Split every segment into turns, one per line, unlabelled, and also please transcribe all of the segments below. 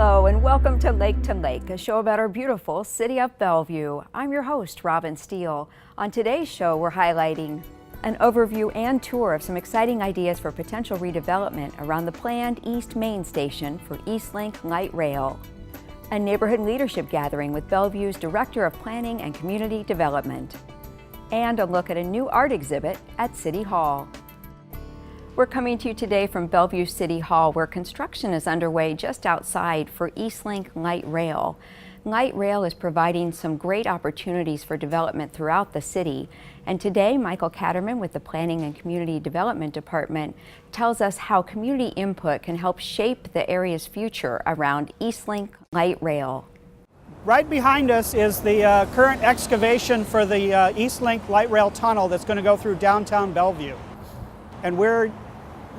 Hello and welcome to Lake, a show about our beautiful city of Bellevue. I'm your host, Robin Steele. On today's show, we're highlighting an overview and tour of some exciting ideas for potential redevelopment around the planned East Main Station for Eastlink Light Rail, a neighborhood leadership gathering with Bellevue's Director of Planning and Community Development, and a look at a new art exhibit at City Hall. We're coming to you today from Bellevue City Hall, where construction is underway just outside for Eastlink Light Rail. Light Rail is providing some great opportunities for development throughout the city. And today, Michael Katterman with the Planning and Community Development Department tells us how community input can help shape the area's future around Eastlink Light Rail.
Right behind us is the current excavation for the Eastlink Light Rail tunnel that's going to go through downtown Bellevue. And we're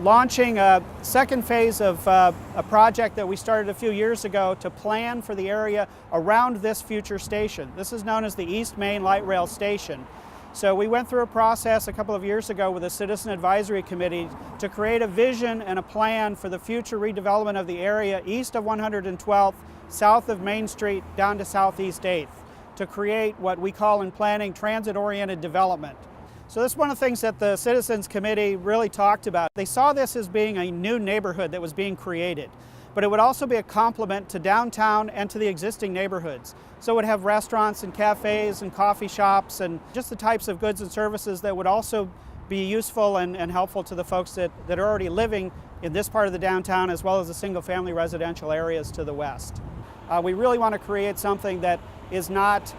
launching a second phase of a project that we started a few years ago to plan for the area around this future station. This is known as the East Main Light Rail Station. So we went through a process a couple of years ago with a Citizen Advisory Committee to create a vision and a plan for the future redevelopment of the area east of 112th, south of Main Street, down to Southeast 8th, to create what we call in planning transit-oriented development. So this is one of the things that the Citizens Committee really talked about. They saw this as being a new neighborhood that was being created, but it would also be a complement to downtown and to the existing neighborhoods. So it would have restaurants and cafes and coffee shops and just the types of goods and services that would also be useful and helpful to the folks that are already living in this part of the downtown, as well as the single-family residential areas to the west. We really want to create something that is not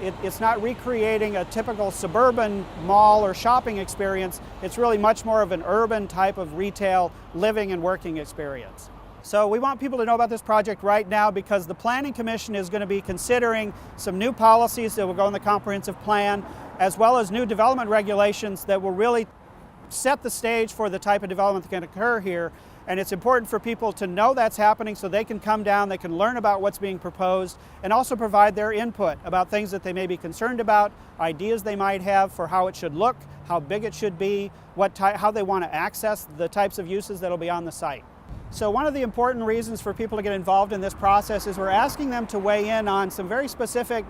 it's not recreating a typical suburban mall or shopping experience. It's really much more of an urban type of retail living and working experience. So we want people to know about this project right now because the Planning Commission is going to be considering some new policies that will go in the comprehensive plan, as well as new development regulations that will really set the stage for the type of development that can occur here. And it's important for people to know that's happening so they can come down, they can learn about what's being proposed, and also provide their input about things that they may be concerned about, ideas they might have for how it should look, how big it should be, how they want to access the types of uses that will be on the site. So one of the important reasons for people to get involved in this process is we're asking them to weigh in on some very specific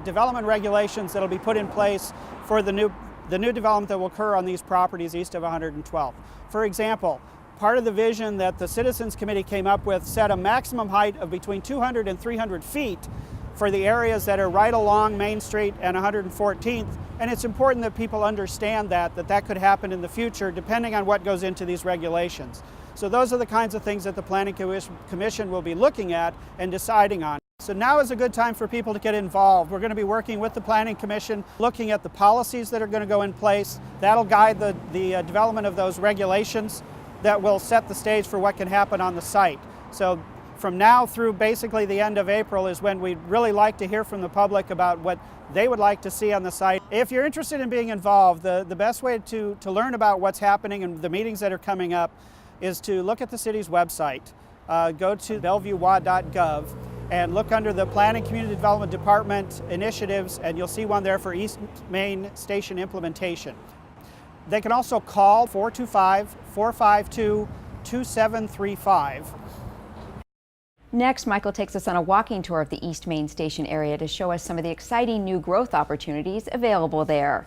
development regulations that will be put in place for the new development that will occur on these properties east of 112th. For example, part of the vision that the Citizens Committee came up with set a maximum height of between 200 and 300 feet for the areas that are right along Main Street and 114th. And it's important that people understand that could happen in the future depending on what goes into these regulations. So those are the kinds of things that the Planning Commission will be looking at and deciding on. So now is a good time for people to get involved. We're going to be working with the Planning Commission, looking at the policies that are going to go in place. That'll guide the development of those regulations that will set the stage for what can happen on the site. So from now through basically the end of April is when we'd really like to hear from the public about what they would like to see on the site. If you're interested in being involved, the best way to learn about what's happening and the meetings that are coming up is to look at the city's website. Go to bellevuewa.gov and look under the Planning Community Development Department initiatives, and you'll see one there for East Main Station implementation. They can also call 425-452-2735.
Next, Michael takes us on a walking tour of the East Main Station area to show us some of the exciting new growth opportunities available there.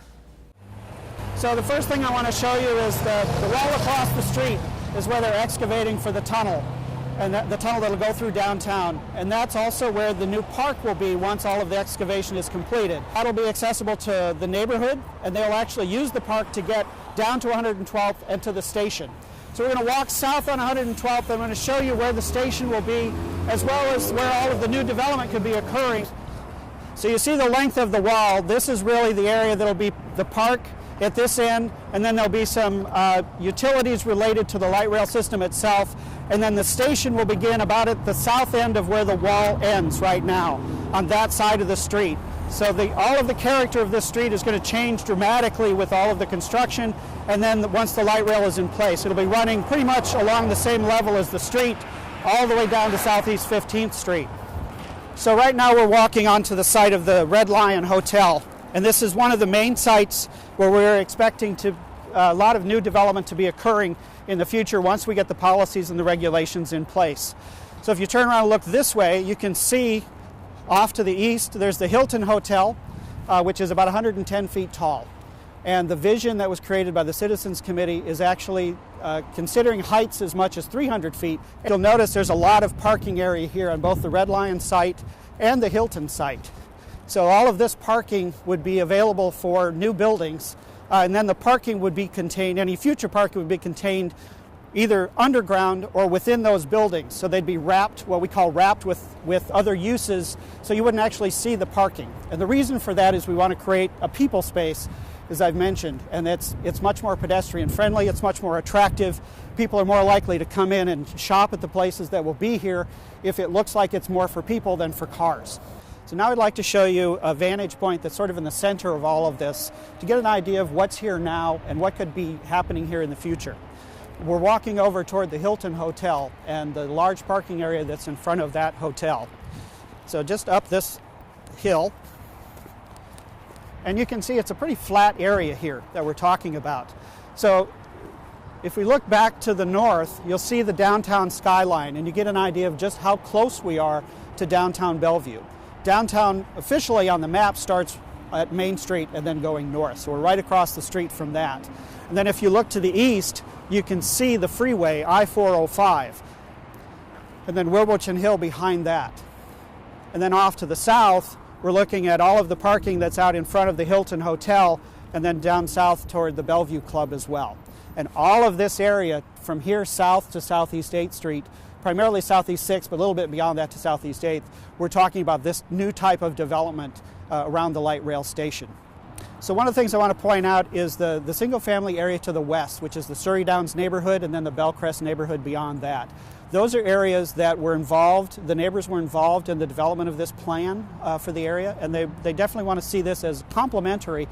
So the first thing I want to show you is the wall across the street is where they're excavating for the tunnel, and the tunnel that'll go through downtown. And that's also where the new park will be once all of the excavation is completed. That'll be accessible to the neighborhood, and they'll actually use the park to get down to 112th and to the station. So we're going to walk south on 112th. I'm going to show you where the station will be, as well as where all of the new development could be occurring. So you see the length of the wall. This is really the area that'll be the park at this end, and then there'll be some utilities related to the light rail system itself, and then the station will begin about at the south end of where the wall ends right now, on that side of the street. So all of the character of this street is going to change dramatically with all of the construction, and then once the light rail is in place, it'll be running pretty much along the same level as the street, all the way down to Southeast 15th Street. So right now we're walking onto the site of the Red Lion Hotel, and this is one of the main sites where we're expecting a lot of new development to be occurring in the future once we get the policies and the regulations in place. So if you turn around and look this way, you can see off to the east, there's the Hilton Hotel, which is about 110 feet tall. And the vision that was created by the Citizens Committee is actually considering heights as much as 300 feet. You'll notice there's a lot of parking area here on both the Red Lion site and the Hilton site. So all of this parking would be available for new buildings, and then the parking would be contained, any future parking would be contained either underground or within those buildings. So they'd be wrapped, what we call wrapped with other uses, so you wouldn't actually see the parking. And the reason for that is we want to create a people space, as I've mentioned, and it's much more pedestrian friendly, it's much more attractive. People are more likely to come in and shop at the places that will be here if it looks like it's more for people than for cars. So now I'd like to show you a vantage point that's sort of in the center of all of this to get an idea of what's here now and what could be happening here in the future. We're walking over toward the Hilton Hotel and the large parking area that's in front of that hotel. So just up this hill, and you can see it's a pretty flat area here that we're talking about. So if we look back to the north, you'll see the downtown skyline, and you get an idea of just how close we are to downtown Bellevue. Downtown officially on the map starts at Main Street and then going north, so we're right across the street from that. And then if you look to the east, you can see the freeway, I-405, and then Wilburton Hill behind that. And then off to the south, we're looking at all of the parking that's out in front of the Hilton Hotel, and then down south toward the Bellevue Club as well. And all of this area from here south to Southeast 8th Street, primarily Southeast 6th, but a little bit beyond that to Southeast 8th, we're talking about this new type of development around the light rail station. So one of the things I want to point out is the single-family area to the west, which is the Surrey Downs neighborhood and then the Bellcrest neighborhood beyond that. Those are areas that were involved, the neighbors were involved in the development of this plan for the area, and they definitely want to see this as complementary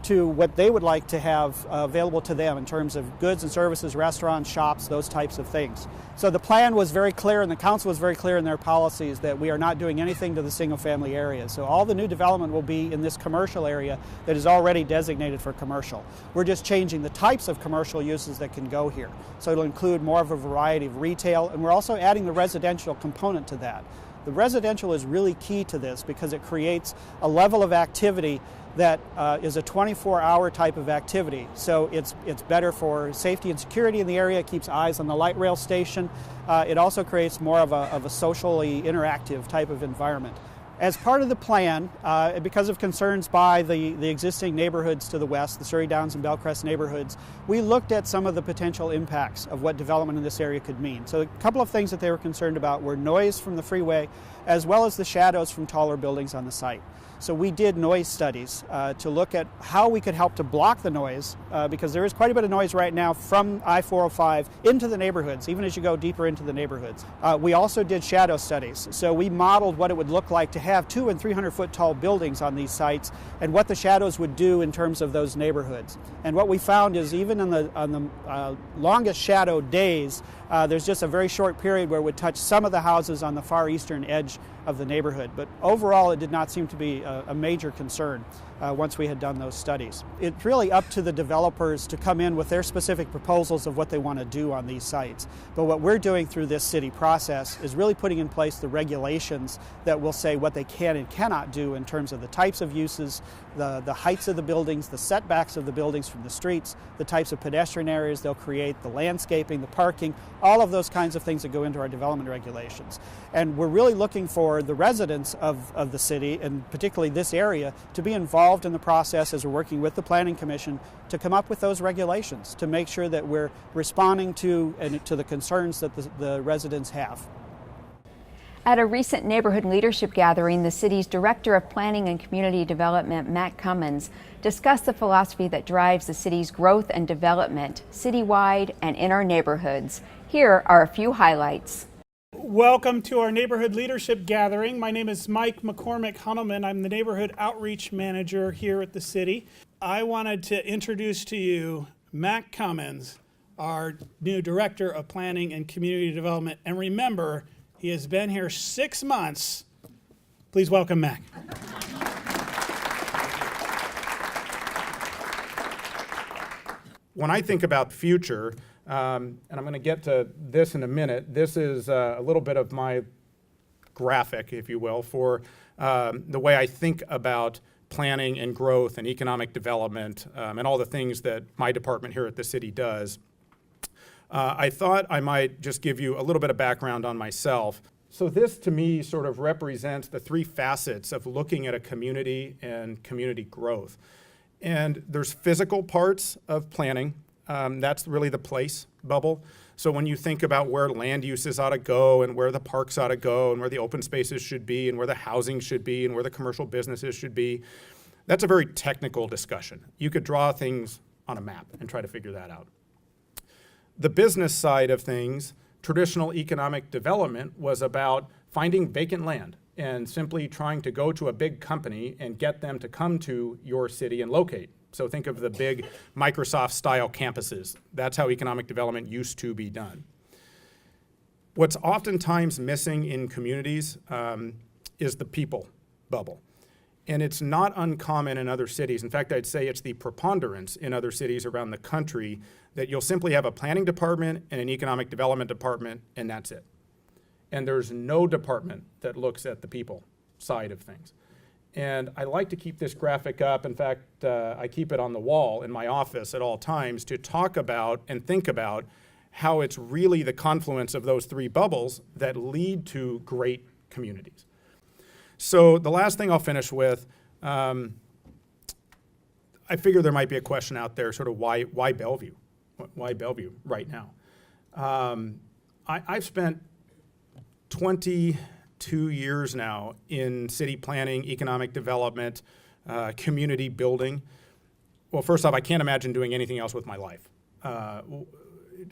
to what they would like to have available to them in terms of goods and services, restaurants, shops, those types of things. So the plan was very clear, and the council was very clear in their policies that we are not doing anything to the single-family area. So all the new development will be in this commercial area that is already designated for commercial. We're just changing the types of commercial uses that can go here. So it'll include more of a variety of retail, and we're also adding the residential component to that. The residential is really key to this because it creates a level of activity that is a 24-hour type of activity. So it's better for safety and security in the area. It keeps eyes on the light rail station. It also creates more of a socially interactive type of environment. As part of the plan, because of concerns by the existing neighborhoods to the west, the Surrey Downs and Bellcrest neighborhoods, we looked at some of the potential impacts of what development in this area could mean. So a couple of things that they were concerned about were noise from the freeway, as well as the shadows from taller buildings on the site. So we did noise studies to look at how we could help to block the noise, because there is quite a bit of noise right now from I-405 into the neighborhoods, even as you go deeper into the neighborhoods. We also did shadow studies. So we modeled what it would look like to have 200 and 300 foot tall buildings on these sites and what the shadows would do in terms of those neighborhoods. And what we found is even on the longest shadow days, there's just a very short period where it would touch some of the houses on the far eastern edge of the neighborhood. But overall, it did not seem to be a major concern once we had done those studies. It's really up to the developers to come in with their specific proposals of what they want to do on these sites. But what we're doing through this city process is really putting in place the regulations that will say what they can and cannot do in terms of the types of uses, the heights of the buildings, the setbacks of the buildings from the streets, the types of pedestrian areas they'll create, the landscaping, the parking, all of those kinds of things that go into our development regulations. And we're really looking for the residents of the city, and particularly this area, to be involved in the process as we're working with the Planning Commission to come up with those regulations to make sure that we're responding to the concerns that the residents have.
At a recent neighborhood leadership gathering, the city's Director of Planning and Community Development, Matt Cummins, discussed the philosophy that drives the city's growth and development citywide and in our neighborhoods. Here are a few highlights.
Welcome to our neighborhood leadership gathering. My name is Mike McCormick-Hunnelman. I'm the neighborhood outreach manager here at the city. I wanted to introduce to you Matt Cummins, our new Director of Planning and Community Development. And remember, he has been here 6 months. Please welcome Mac.
When I think about the future, And I'm going to get to this in a minute. This is a little bit of my graphic, if you will, for the way I think about planning and growth and economic development and all the things that my department here at the city does. I thought I might just give you a little bit of background on myself. So this, to me, sort of represents the three facets of looking at a community and community growth. And there's physical parts of planning. That's really the place bubble. So when you think about where land uses ought to go and where the parks ought to go and where the open spaces should be and where the housing should be and where the commercial businesses should be, that's a very technical discussion. You could draw things on a map and try to figure that out. The business side of things, traditional economic development was about finding vacant land and simply trying to go to a big company and get them to come to your city and locate. So think of the big Microsoft-style campuses. That's how economic development used to be done. What's oftentimes missing in communities is the people bubble. And it's not uncommon in other cities. In fact, I'd say it's the preponderance in other cities around the country that you'll simply have a planning department and an economic development department, and that's it. And there's no department that looks at the people side of things. And I like to keep this graphic up. In fact, I keep it on the wall in my office at all times to talk about and think about how it's really the confluence of those three bubbles that lead to great communities. So the last thing I'll finish with, I figure there might be a question out there, sort of why Bellevue? Why Bellevue right now? I've spent 22 years now in city planning, economic development, community building. Well, first off, I can't imagine doing anything else with my life.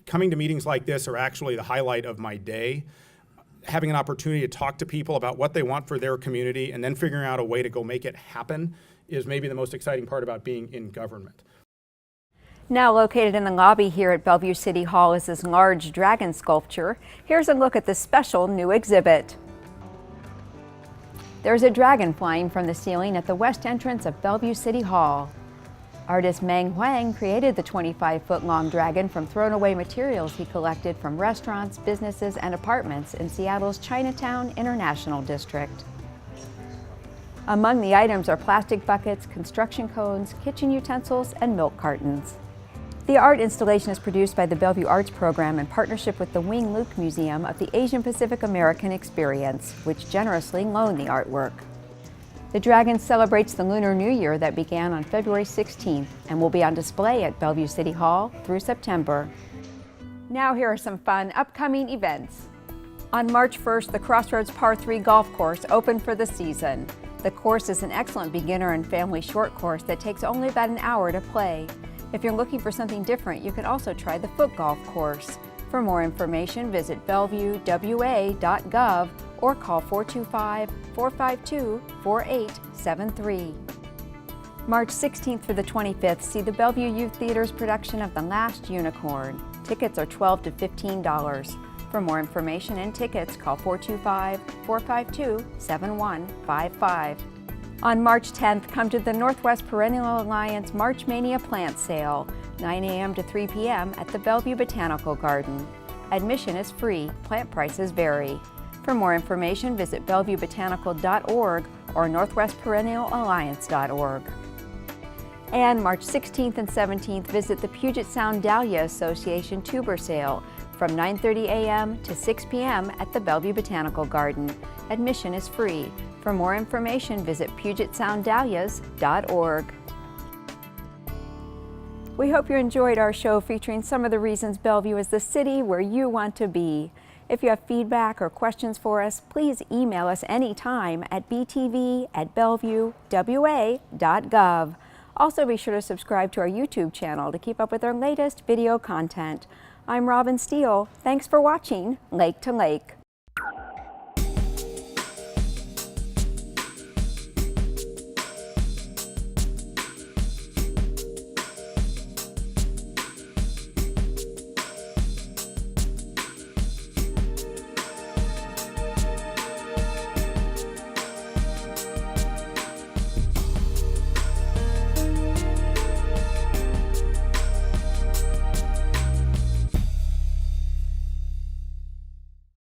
Coming to meetings like this are actually the highlight of my day. Having an opportunity to talk to people about what they want for their community and then figuring out a way to go make it happen is maybe the most exciting part about being in government.
Now located in the lobby here at Bellevue City Hall is this large dragon sculpture. Here's a look at this special new exhibit. There's a dragon flying from the ceiling at the west entrance of Bellevue City Hall. Artist Meng Huang created the 25-foot-long dragon from thrown-away materials he collected from restaurants, businesses, and apartments in Seattle's Chinatown International District. Among the items are plastic buckets, construction cones, kitchen utensils, and milk cartons. The art installation is produced by the Bellevue Arts Program in partnership with the Wing Luke Museum of the Asian Pacific American Experience, which generously loaned the artwork. The dragon celebrates the Lunar New Year that began on February 16th and will be on display at Bellevue City Hall through September. Now here are some fun upcoming events. On March 1st, the Crossroads Par 3 golf course opened for the season. The course is an excellent beginner and family short course that takes only about an hour to play. If you're looking for something different, you can also try the foot golf course. For more information, visit bellevuewa.gov or call 425-452-4873. March 16th through the 25th, see the Bellevue Youth Theater's production of The Last Unicorn. Tickets are $12 to $15. For more information and tickets, call 425-452-7155. On March 10th, come to the Northwest Perennial Alliance March Mania Plant Sale, 9 a.m. to 3 p.m. at the Bellevue Botanical Garden. Admission is free, plant prices vary. For more information, visit bellevuebotanical.org or northwestperennialalliance.org. And March 16th and 17th, visit the Puget Sound Dahlia Association Tuber Sale from 9:30 a.m. to 6 p.m. at the Bellevue Botanical Garden. Admission is free. For more information, visit PugetSoundDahlias.org. We hope you enjoyed our show featuring some of the reasons Bellevue is the city where you want to be. If you have feedback or questions for us, please email us anytime at btv@bellevuewa.gov. Also be sure to subscribe to our YouTube channel to keep up with our latest video content. I'm Robin Steele. Thanks for watching Lake to Lake.